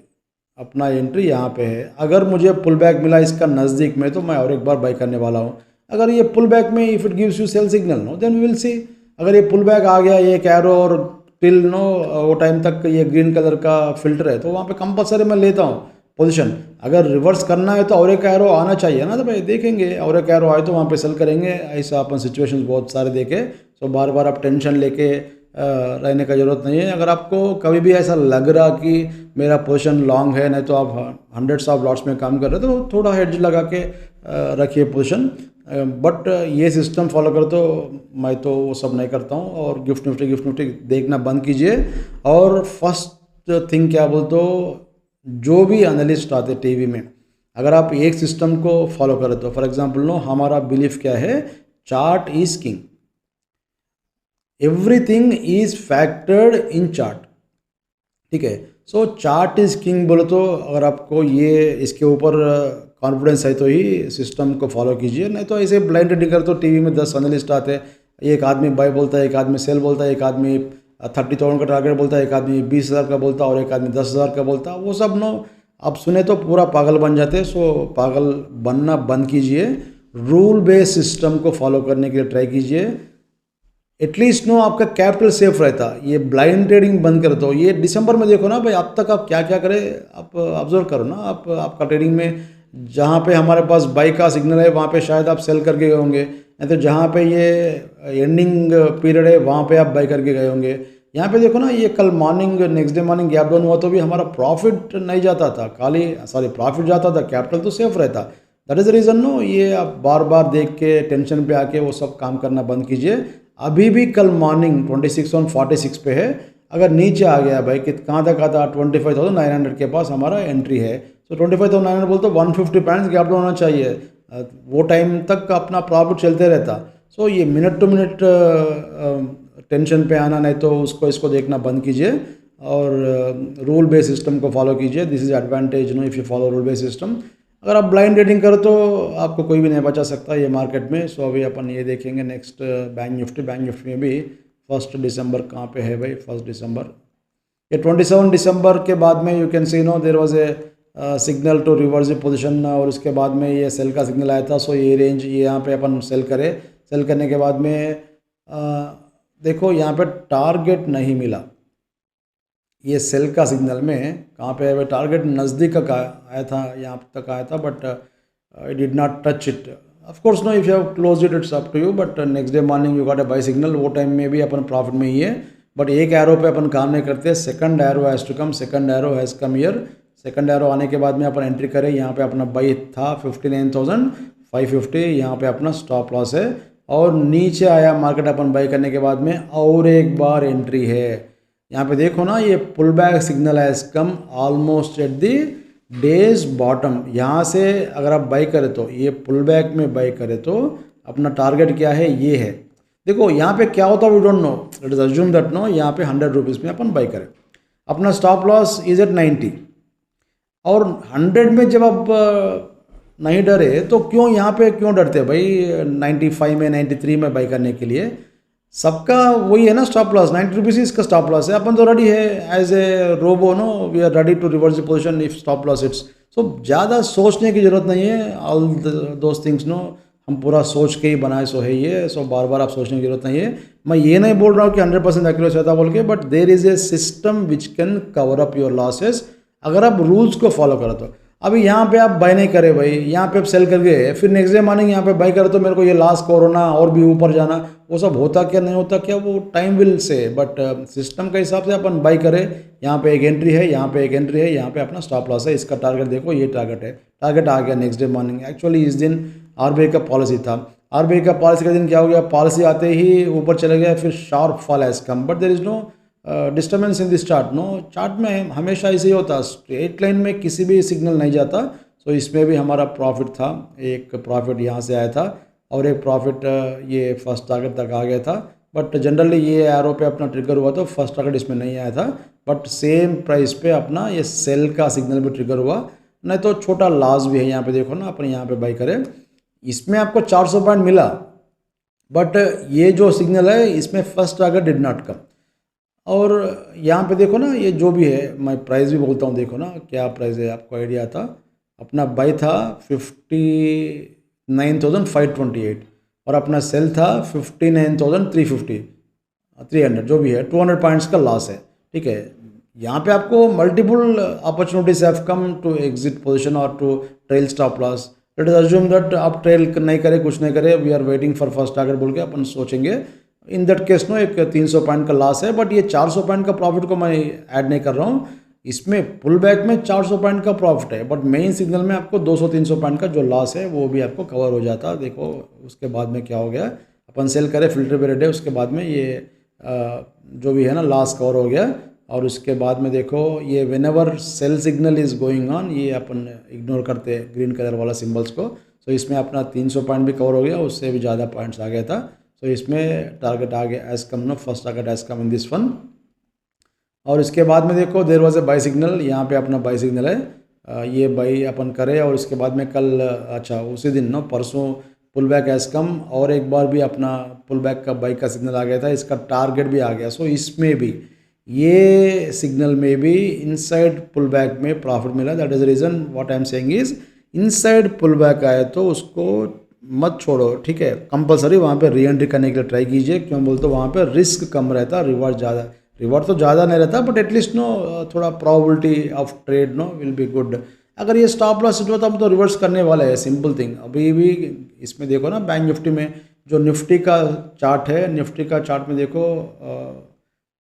अपना एंट्री यहाँ पे है, अगर मुझे पुल बैक मिला इसका नज़दीक में तो मैं और एक बार बाई करने वाला हूँ। अगर ये पुल बैक में if it gives you sell signal no, then we will see. अगर ये पुल बैक आ गया, ये कैरो और टिल नो वो टाइम तक ये ग्रीन कलर का फिल्टर है, तो वहाँ पे कंपलसरी मैं लेता हूँ पोजीशन। अगर रिवर्स करना है तो और एक एरो आना चाहिए ना, तो भाई देखेंगे, और एक एरो आए तो वहाँ पे सेल करेंगे। ऐसा अपन सिचुएशंस बहुत सारे देखे, सो बार बार आप टेंशन लेके रहने का ज़रूरत नहीं है। अगर आपको कभी भी ऐसा लग रहा कि मेरा पोजीशन लॉन्ग है, नहीं तो आप हंड्रेड्स ऑफ लॉट्स में काम कर रहे हो तो थोड़ा हेड्ज लगा के रखिए पोजीशन, बट ये सिस्टम फॉलो कर तो मैं तो वो सब नहीं करता हूँ। और गिफ्ट निफ्टी देखना बंद कीजिए। और फर्स्ट थिंग क्या बोलते हो, जो भी एनालिस्ट आते टीवी में, अगर आप एक सिस्टम को फॉलो करें तो, फॉर एग्जांपल नो, हमारा बिलीफ क्या है, chart is king, everything is factored in chart, ठीक है। सो चार्ट इज किंग बोले तो अगर आपको ये इसके ऊपर कॉन्फिडेंस है तो ही सिस्टम को फॉलो कीजिए, नहीं तो ऐसे ब्लाइंड ट्रेडिंग कर तो टीवी में 10 एनालिस्ट आते हैं, एक आदमी बाय बोलता है, एक आदमी सेल बोलता है, एक आदमी 30,000 का टारगेट बोलता है, एक आदमी 20,000 का बोलता है, और एक आदमी 10,000 का बोलता है। वो सब नो आप सुने तो पूरा पागल बन जाते हैं। सो पागल बनना बंद कीजिए, रूल बेस्ड सिस्टम को फॉलो करने के लिए ट्राई कीजिए। एटलीस्ट नो आपका कैपिटल सेफ रहता। ये ब्लाइंड ट्रेडिंग बंद कर दो। ये दिसंबर में देखो ना भाई, अब तक आप क्या क्या करें, आप ऑब्जर्व करो ना, आप आपका ट्रेडिंग में जहाँ पे हमारे पास बाई का सिग्नल है वहाँ पे शायद आप सेल करके गए होंगे, नहीं तो जहाँ पे ये एंडिंग पीरियड है वहाँ पे आप बाई करके गए होंगे। यहाँ पे देखो ना, ये कल morning next day morning gap down हुआ तो भी हमारा प्रॉफिट नहीं जाता था, प्रॉफिट जाता था, कैपिटल तो सेफ रहता। That is the reason no, ये आप बार बार देख के टेंशन पे आके वो सब काम करना बंद कीजिए। अभी भी कल मॉर्निंग 26 on 46 पे है, अगर नीचे आ गया भाई कि कहाँ तक आता 25,900 के पास हमारा एंट्री है, तो 25,900 बोलते 150 पॉइंट्स गैप डाउन होना चाहिए। वो टाइम तक अपना प्रॉफिट चलते रहता। सो ये मिनट टू मिनट टेंशन पे आना नहीं, तो उसको इसको देखना बंद कीजिए और रूल बेस्ड सिस्टम को फॉलो कीजिए। This is advantage know if you follow rule based system. अगर आप ब्लाइंड ट्रेडिंग करो तो आपको कोई भी नहीं बचा सकता ये मार्केट में। सो अभी अपन ये देखेंगे नेक्स्ट बैंक निफ्टी में भी 1 दिसंबर कहाँ पे है भाई, 1 दिसंबर ये 27 दिसंबर के बाद में you can see no there was a signal to reverse position, और उसके बाद में ये सेल का सिग्नल आया था। सो ये रेंज ये यहाँ पे अपन सेल करे, सेल करने के बाद में देखो यहाँ पे टारगेट नहीं मिला। ये सेल का सिग्नल में कहाँ पे है, टारगेट नज़दीक का आया था, यहाँ तक आया था, but it did not touch it. Of course no if you have close it it's up to you, but next day morning you got a buy signal. वो टाइम में भी अपन प्रॉफिट में ही है, बट एक एरो पे अपन काम नहीं करते। Second arrow has to come, second arrow has come here. Second arrow आने के बाद में अपन एंट्री करें। यहाँ पे अपना बाई था 59,550, यहाँ पे अपना स्टॉप लॉस है, और नीचे आया मार्केट अपन बाई करने के बाद में और एक बार एंट्री है। यहाँ पे देखो ना, ये pull back signal has come almost at the day's bottom. यहाँ से अगर आप बाई करें तो ये पुल बैक में बाई करें तो अपना टारगेट क्या है, ये है। देखो यहाँ पे क्या होता है, we don't know, let us assume that no यहाँ पे 100 रुपीज़ में अपन बाई करें, अपना स्टॉप लॉस इज एट 90, और 100 में जब आप नहीं डरे तो क्यों यहाँ पे क्यों डरते भाई 95 में 93 में बाई करने के लिए। सबका वही है ना स्टॉप लॉस, 90 रुपीज़ इसका स्टॉप लॉस है। अपन तो रेडी है as a robo no, we are ready to reverse the position if stop loss it's. So ज़्यादा सोचने की ज़रूरत नहीं है, ऑल दोज थिंग्स नो हम पूरा सोच के ही बनाए सो है ये। सो बार बार आप सोचने की जरूरत नहीं है। मैं ये नहीं बोल रहा हूँ कि 100% एक्यूरेट रहता बोल के, but there is a system which can cover up your losses अगर आप रूल्स को फॉलो करो तो। अभी यहाँ पे आप बाय नहीं करे भाई, यहाँ पे आप सेल कर गए, फिर नेक्स्ट डे मॉर्निंग यहाँ पे बाय करे तो मेरे को ये लॉस कोरोना और भी ऊपर जाना, वो सब होता क्या नहीं होता क्या, वो time will say. But system के हिसाब से अपन बाय करें। यहाँ पे एक एंट्री है, यहाँ पे एक एंट्री है, यहाँ पे अपना स्टॉप लॉस है, इसका टारगेट देखो, ये टारगेट है, टारगेट आ गया नेक्स्ट डे मॉर्निंग। एक्चुअली इस दिन आरबीआई का पॉलिसी था, आरबीआई का पॉलिसी का दिन क्या हो गया, पॉलिसी आते ही ऊपर चले गया, फिर sharp fall has come, but there is no disturbance in this chart no. Chart में हमेशा ऐसे ही होता, स्ट्रेट लाइन में किसी भी सिग्नल नहीं जाता। सो इसमें भी हमारा प्रॉफिट था, एक प्रॉफिट यहाँ से आया था और एक प्रॉफिट ये फर्स्ट टारगेट तक आ गया था। बट जनरली ये एरो पे अपना ट्रिगर हुआ तो फर्स्ट टारगेट इसमें नहीं आया था, बट सेम प्राइस पे अपना ये सेल का सिग्नल भी ट्रिगर हुआ, नहीं तो छोटा लॉस भी है। यहाँ पे देखो ना, अपन यहाँ पे बाई करें, इसमें आपको 400 पॉइंट मिला, बट ये जो सिग्नल है इसमें फर्स्ट टारगेट डिड नॉट कम। और यहाँ पे देखो ना, ये जो भी है, मैं प्राइस भी बोलता हूँ, देखो ना क्या प्राइस है, आपको आइडिया था। अपना बाई था 59,528 और अपना सेल था 59,300 जो भी है, 200 पॉइंट्स का लॉस है। ठीक है, यहाँ पे आपको multiple opportunities have come to exit position और to trail stop loss. Let us assume that आप ट्रेल नहीं करे, कुछ नहीं करे, we are waiting for first target बोल के अपन सोचेंगे। इन दैट केस नो एक 300 पॉइंट का लॉस है, बट ये 400 पॉइंट का प्रॉफिट को मैं ऐड नहीं कर रहा हूँ। इसमें पुल बैक में 400 पॉइंट का प्रॉफिट है, बट मेन सिग्नल में आपको 200-300 पॉइंट का जो लॉस है वो भी आपको कवर हो जाता। देखो उसके बाद में क्या हो गया, अपन सेल करें, फिल्टर पे रेड है, उसके बाद में ये जो भी है ना लॉस कवर हो गया। और उसके बाद में देखो ये whenever sell signal is going on, ये अपन इग्नोर करते हैं ग्रीन कलर वाला सिम्बल्स को। सो इसमें अपना 300 पॉइंट भी कवर हो गया, उससे भी ज़्यादा पॉइंट्स आ गया था। तो इसमें टारगेट आ गया has come no, first target has come in this one. और इसके बाद में देखो there was a buy signal, यहाँ पे अपना बाई सिग्नल है, ये बाई अपन करें। और इसके बाद में कल अच्छा उसी दिन नो परसों पुल बैक एज कम, और एक बार भी अपना पुल बैक का बाई का सिग्नल आ गया था, इसका टारगेट भी आ गया। सो इसमें भी ये सिग्नल में भी इनसाइड पुल बैक में प्रॉफिट मिला। That is the reason what I am saying is, inside pull back आए तो उसको मत छोड़ो। ठीक है, कंपलसरी वहाँ पे री एंट्री करने के लिए ट्राई कीजिए। क्यों बोलते वहाँ पे रिस्क कम रहता, रिवॉर्ड ज़्यादा, रिवॉर्ड तो ज़्यादा नहीं रहता, बट एटलीस्ट नो थोड़ा probability of trade no will be good. अगर ये स्टॉप लॉस होता तो रिवर्स करने वाला है, सिंपल थिंग। अभी भी इसमें देखो ना, बैंक निफ्टी में जो निफ्टी का चार्ट है, निफ्टी का चार्ट में देखो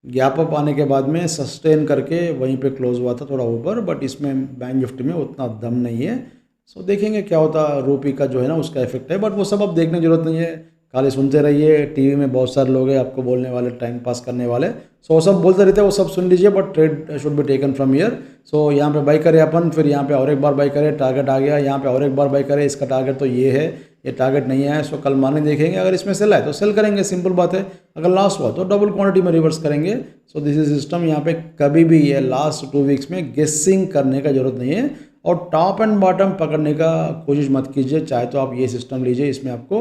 गैप अप आने के बाद में सस्टेन करके वहीं पे क्लोज हुआ था थोड़ा ऊपर, बट इसमें बैंक निफ्टी में उतना दम नहीं है। सो देखेंगे क्या होता, रूपी का जो है ना उसका इफेक्ट है, बट वो सब अब देखने की जरूरत नहीं है। खाली सुनते रहिए। टीवी में बहुत सारे लोग हैं आपको बोलने वाले, टाइम पास करने वाले, सो वो सब बोलते रहते हैं, वो सब सुन लीजिए, but trade should be taken from here. So यहाँ पे बाई करें अपन, फिर यहाँ पे और एक बार बाई करें, टारगेट आ गया, यहाँ पे और एक बार बाई करें, इसका टारगेट तो ये है, ये टारगेट नहीं है, सो कल मॉर्निंग देखेंगे, अगर इसमें सेल है तो सेल करेंगे, सिंपल बात है। अगर लॉस हुआ तो डबल क्वांटिटी में रिवर्स करेंगे। सो दिस इज सिस्टम। यहाँ पे कभी भी ये लास्ट 2 वीक्स में गेसिंग करने का जरूरत नहीं है, और टॉप एंड बॉटम पकड़ने का कोशिश मत कीजिए। चाहे तो आप ये सिस्टम लीजिए, इसमें आपको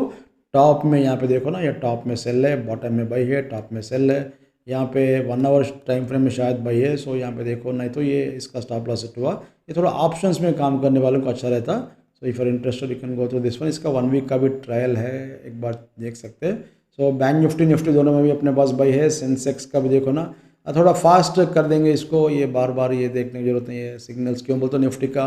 टॉप में यहाँ पे देखो ना, ये टॉप में सेल है, बॉटम में बाई है, टॉप में सेल है, यहाँ पे 1 आवर टाइम फ्रेम में शायद बाई है। सो यहाँ पे देखो, नहीं तो ये इसका स्टॉप लॉस हिट हुआ। ये थोड़ा ऑप्शंस में काम करने वालों को अच्छा रहता। So if are interested you can go through this one. इसका 1 वीक का भी ट्रायल है, एक बार देख सकते हैं। सो बैंक निफ्टी दोनों में भी अपने पास बाई है। सेंसेक्स का भी देखो ना, थोड़ा फास्ट कर देंगे इसको, ये बार बार ये देखने की जरूरत नहीं है। सिग्नल्स क्यों बोलते, निफ्टी का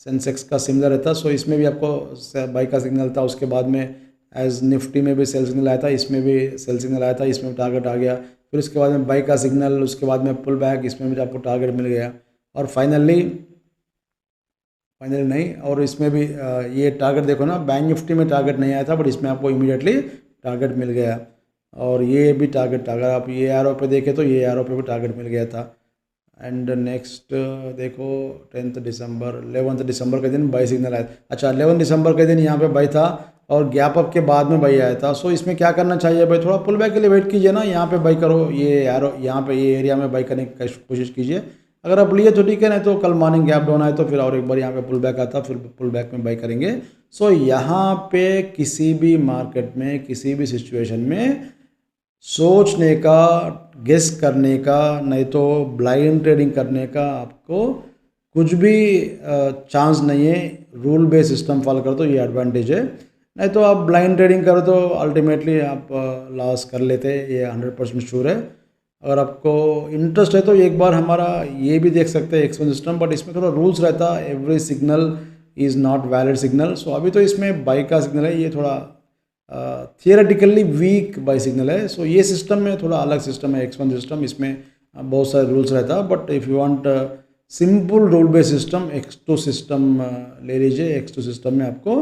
सेंसेक्स का सिमिलर रहता, सो इसमें भी आपको बाई का सिग्नल था, उसके बाद में एज निफ्टी में भी सेल सिग्नल आया था, इसमें भी सेल सिग्नल आया था, इसमें टारगेट आ गया, फिर उसके बाद में बाई का सिग्नल, उसके बाद में पुल बैक, इसमें भी आपको टारगेट मिल गया, और फाइनली नहीं, और इसमें भी ये टारगेट देखो ना, बैंक निफ्टी में टारगेट नहीं आया था, बट इसमें आपको इमीडिएटली टारगेट मिल गया, और ये भी टारगेट, अगर आप ये एरो पे देखें तो ये एरो पे भी टारगेट मिल गया था। एंड नेक्स्ट देखो 10 दिसंबर 11 दिसंबर के दिन बाई सिग्नल आया। अच्छा, 11 दिसंबर के दिन यहाँ पे बाई था, और गैप अप के बाद में बाई आया था। सो इसमें क्या करना चाहिए भाई, थोड़ा पुल बैक के लिए वेट कीजिए ना, यहाँ पे बाई करो, ये एरो यहाँ पे ये एरिया में बाई करने की कोशिश कीजिए। अगर आप लिए तो ठीक है, नहीं तो कल मॉर्निंग गैप डाउन आए तो फिर और एक बार यहाँ पे पुल बैक आता, फिर पुल बैक में बाई करेंगे। सो यहाँ पे किसी भी मार्केट में, किसी भी सिचुएशन में सोचने का, गेस करने का, नहीं तो ब्लाइंड ट्रेडिंग करने का आपको कुछ भी चांस नहीं है। रूल बेस्ड सिस्टम फॉलो करो तो ये एडवांटेज है, नहीं तो आप ब्लाइंड ट्रेडिंग करो तो अल्टीमेटली आप लॉस कर लेते, ये 100% श्योर है। अगर आपको इंटरेस्ट है तो एक बार हमारा ये भी देख सकते हैं एक्सपेंस सिस्टम, बट इसमें थोड़ा रूल्स रहता है, every signal is not valid signal. So अभी तो इसमें बाई का सिग्नल है, ये थोड़ा थियरेटिकली वीक बाई सिग्नल है। सो ये सिस्टम में थोड़ा अलग सिस्टम है, एक्सपेंस सिस्टम, इसमें बहुत सारे रूल्स रहता है, but if you want simple rule based system, X2 system ले लीजिए। X2 सिस्टम में आपको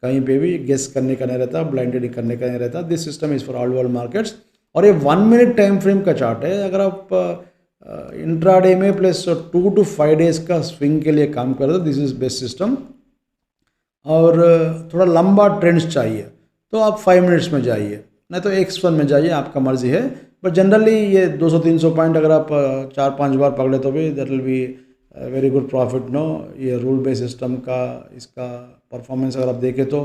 कहीं पे भी गेस करने का नहीं रहता, ब्लाइंड ट्रेडिंग करने का नहीं रहता। This system is for all world markets, और ये 1 मिनट टाइम फ्रेम का चार्ट है। अगर आप इंट्राडे में प्लस 2 to 5 डेज का स्विंग के लिए काम कर रहे हो, दिस इज़ बेस्ट सिस्टम। और थोड़ा लंबा ट्रेंड्स चाहिए तो आप 5 मिनट्स में जाइए, नहीं तो X1 में जाइए, आपका मर्जी है। बट जनरली ये 200-300 पॉइंट अगर आप 4-5 बार पकड़े तो भी that will be very good profit no. ये रूल बेस्ड सिस्टम का इसका परफॉर्मेंस अगर आप देखें तो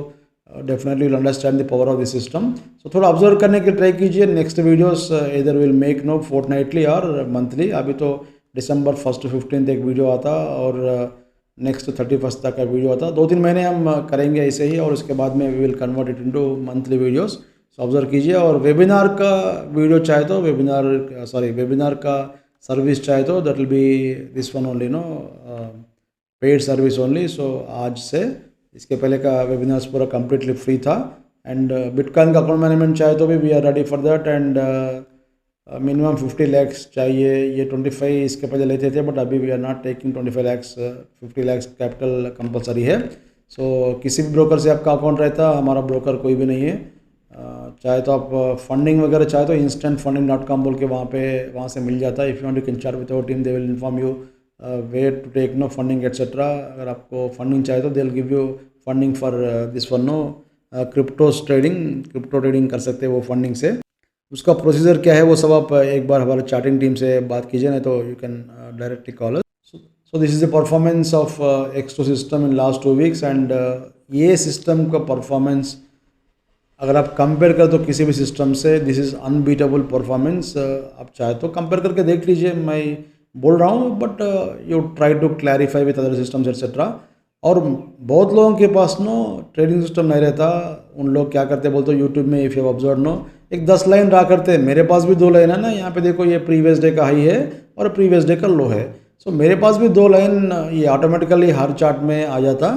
definitely will understand the power of this system. So थोड़ा ऑब्जर्व करने की ट्राई कीजिए। नेक्स्ट वीडियोस इधर विल मेक नो फोर्टनाइटली और मंथली। अभी तो दिसंबर 1 to 15 एक वीडियो आता, और नेक्स्ट 31 तक का वीडियो आता। 2-3 महीने हम करेंगे ऐसे ही, और उसके बाद में we will convert it into monthly videos. So observe कीजिए। और वेबिनार का वीडियो चाहे तो वेबिनार का सर्विस चाहे तो that will be this one only, no paid service only. So आज से इसके पहले का वेबिनार्स पूरा कम्प्लीटली फ्री था। एंड बिटकॉइन का अकाउंट मैनेजमेंट चाहे तो भी we are ready for that. And minimum 50 lakhs चाहिए। ये 25 इसके पहले लेते थे, बट अभी we are not taking 25 lakhs, 50 lakhs capital compulsory है। सो किसी भी ब्रोकर से आपका अकाउंट रहता, हमारा ब्रोकर कोई भी नहीं है। चाहे तो आप फंडिंग वगैरह चाहे तो instantfunding.com बोल के वहाँ से मिल जाता है। If you want to can chat with our team, they will inform you where to take no funding etcetera. अगर आपको फंडिंग चाहिए तो they will give you funding for this one, no crypto trading कर सकते हैं वो फंडिंग से। उसका प्रोसीजर क्या है वो सब आप एक बार हमारे चार्टिंग टीम से बात कीजिए, नहीं तो you can directly call us. So this is the performance of X2 system in last 2 weeks। And ये सिस्टम का परफॉर्मेंस अगर आप कंपेयर करें तो किसी भी सिस्टम से दिस इज़ अनबीटेबल परफॉर्मेंस। आप चाहे तो कंपेयर करके देख लीजिए, मैं बोल रहा हूँ, but you try to clarify with other systems etcetera. और बहुत लोगों के पास नो ट्रेडिंग सिस्टम नहीं रहता। उन लोग क्या करते बोलते यूट्यूब में, इफ़ यू ऑब्जर्व नो, एक 10 लाइन ड्रा करते हैं। मेरे पास भी 2 लाइन है ना, यहाँ पे देखो ये प्रीवियस डे का हाई है और प्रीवियस डे का लो है। सो मेरे पास भी 2 लाइन ये ऑटोमेटिकली हर चार्ट में आ जाता,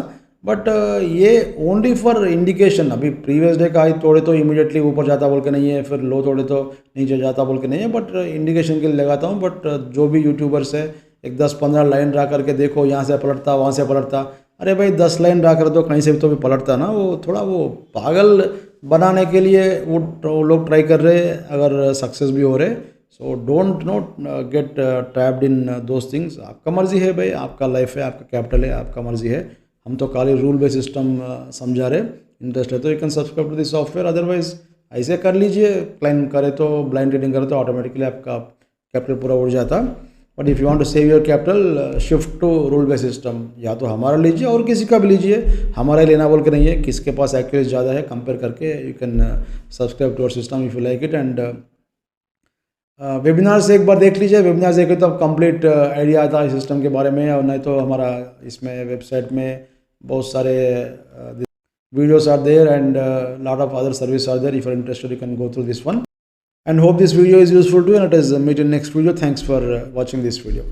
बट ये ओनली फॉर इंडिकेशन। अभी प्रीवियस डे का हाई तोड़े तो इमीडिएटली ऊपर जाता बोल के नहीं है, फिर लो तोड़े तो नीचे जाता बोल के नहीं है, बट इंडिकेशन के लिए लगाता हूँ। बट जो भी यूट्यूबर्स है एक 10-15 लाइन ड्रा करके देखो, यहाँ से पलटता वहाँ से पलटता। अरे भाई 10 लाइन ड्रा कर दो, कहीं से भी तो भी पलटता ना, वो थोड़ा वो पागल बनाने के लिए वो लोग ट्राई कर रहे हैं, अगर सक्सेस भी हो रहे। So don't not gate trapped in those things. आपका मर्जी है भाई, आपका लाइफ है, आपका कैपिटल है, आपका मर्जी है। हम तो खाली रूल बेस्ड सिस्टम समझा रहे। इंटरेस्ट है तो you can subscribe to this software, otherwise ऐसे कर लीजिए। क्लाइंट करे तो ब्लाइंड ट्रेडिंग करे तो ऑटोमेटिकली आपका कैपिटल पूरा उड़ जाता। But if you want to save your capital, shift to rule based system. या तो हमारा लीजिए और किसी का भी लीजिए, हमारा ही लेना बोल के नहीं है। किसके पास एक्यूरेसी ज़्यादा है कंपेयर करके you can subscribe to our system if you like it. And webinar से एक बार देख लीजिए। वेबिनार देखे तो अब कंप्लीट आइडिया आता है सिस्टम के बारे में। और नहीं तो हमारा इसमें वेबसाइट में बहुत सारे videos are there and lot of other services are there. If you're interested, you can go through this one. And hope this video is useful to you, and let us meet in next video. Thanks for watching this video.